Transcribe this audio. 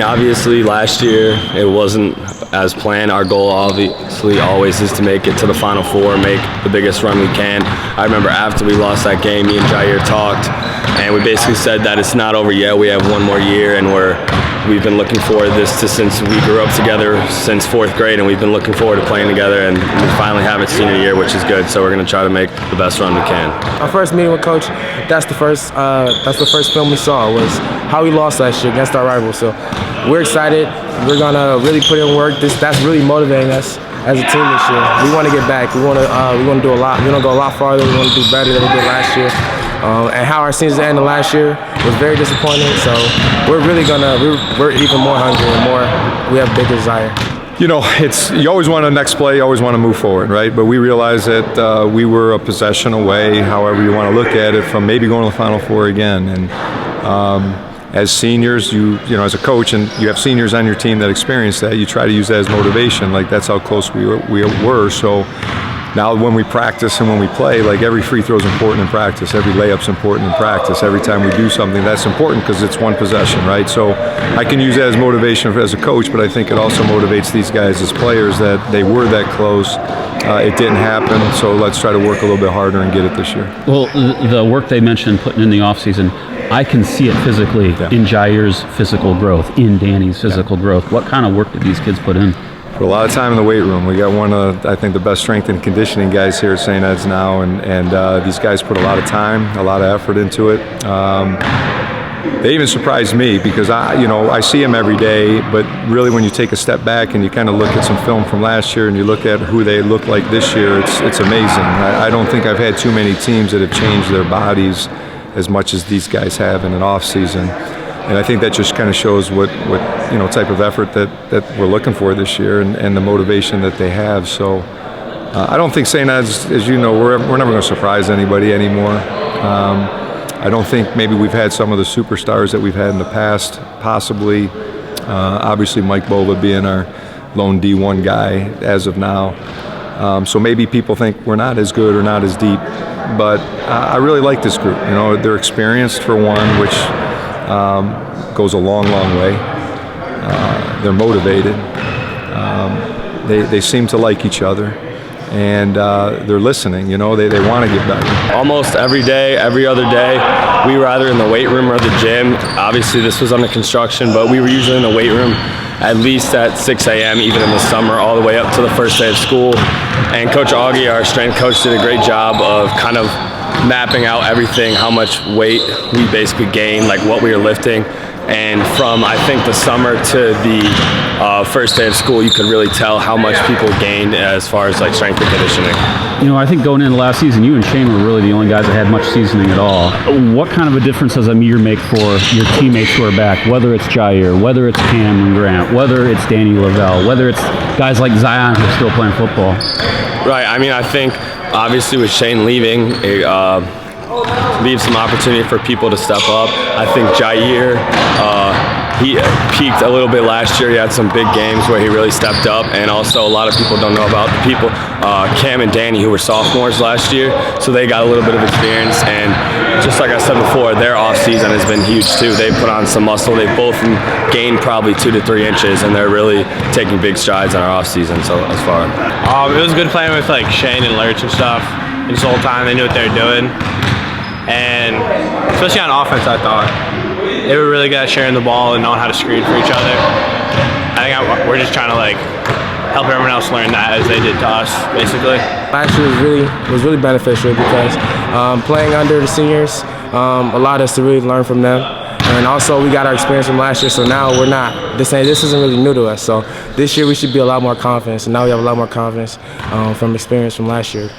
Obviously, last year it wasn't as planned. Our goal obviously always is to make it to the Final Four, make the biggest run we can. I remember after we lost that game, me and Jair talked, and we basically said that it's not over yet. We have one more year, and we've been looking forward to this since we grew up together since 4th grade, and we've been looking forward to playing together, and we finally have it senior year, which is good. So we're going to try to make the best run we can. Our first meeting with Coach, that's the first film we saw, was how we lost last year against our rival. So we're excited. We're gonna really put in work. That's really motivating us as a team this year. We want to get back. We want to do a lot. We want to go a lot farther. We want to do better than we did last year. And how our season ended last year was very disappointing. So we're really we're even more hungry and we have bigger desire. You know, you always want to next play, you always want to move forward, right? But we realized that we were a possession away, however you want to look at it, from maybe going to the Final Four again. And as seniors, you know, as a coach, and you have seniors on your team that experience that, you try to use that as motivation. Like, that's how close we were. So now when we practice and when we play, like, every free throw is important in practice, every layup's important in practice, every time we do something that's important because it's one possession, right? So I can use that as motivation as a coach, but I think it also motivates these guys as players that they were that close. It didn't happen, so let's try to work a little bit harder and get it this year. Well, the work they mentioned putting in the offseason, I can see it physically in Jair's physical growth, in Danny's physical growth. What kind of work did these kids put in? For a lot of time in the weight room. We got one of, I think, the best strength and conditioning guys here at St. Ed's now, and these guys put a lot of time, a lot of effort into it. They even surprised me because I see them every day, but really when you take a step back and you kind of look at some film from last year and you look at who they look like this year, it's amazing. I don't think I've had too many teams that have changed their bodies as much as these guys have in an off season. And I think that just kind of shows what type of effort that we're looking for this year, and the motivation that they have. So I don't think St. Ed's, as you know, we're never going to surprise anybody anymore. I don't think maybe we've had some of the superstars that we've had in the past, possibly. Obviously Mike Bova being our lone D1 guy as of now. So maybe people think we're not as good or not as deep. But I really like this group. You know, they're experienced for one, which goes a long, long way. They're motivated. They seem to like each other, and they're listening. You know, they want to get better. Almost every day, every other day, we were either in the weight room or the gym. Obviously, this was under construction, but we were usually in the weight room at least at 6 a.m., even in the summer, all the way up to the first day of school. And Coach Augie, our strength coach, did a great job of kind of mapping out everything, how much weight we basically gained, like what we were lifting. And from, I think, the summer to the first day of school, you could really tell how much people gained as far as like strength and conditioning. You know, I think going into last season, you and Shane were really the only guys that had much seasoning at all. What kind of a difference does a year make for your teammates who are back, whether it's Jair, whether it's Cameron Grant, whether it's Danny Lavelle, whether it's guys like Zion who are still playing football? Right. I mean, I think obviously with Shane leaving, it leaves some opportunity for people to step up. I think Jair, he peaked a little bit last year. He had some big games where he really stepped up, and also a lot of people don't know about the people, Cam and Danny, who were sophomores last year, so they got a little bit of experience. And just like I said before, their off season has been huge too. They put on some muscle. They both gained probably 2 to 3 inches, and they're really taking big strides in our off season so far. It was good playing with like Shane and Lurch and stuff. And this whole time they knew what they were doing, and especially on offense, I thought they were really good at sharing the ball and knowing how to screen for each other. I think we're just trying to like help everyone else learn that as they did to us, basically. Last year was really beneficial because playing under the seniors allowed us to really learn from them. And also we got our experience from last year, so now this isn't really new to us. So this year we should be a lot more confident, and now we have a lot more confidence from experience from last year.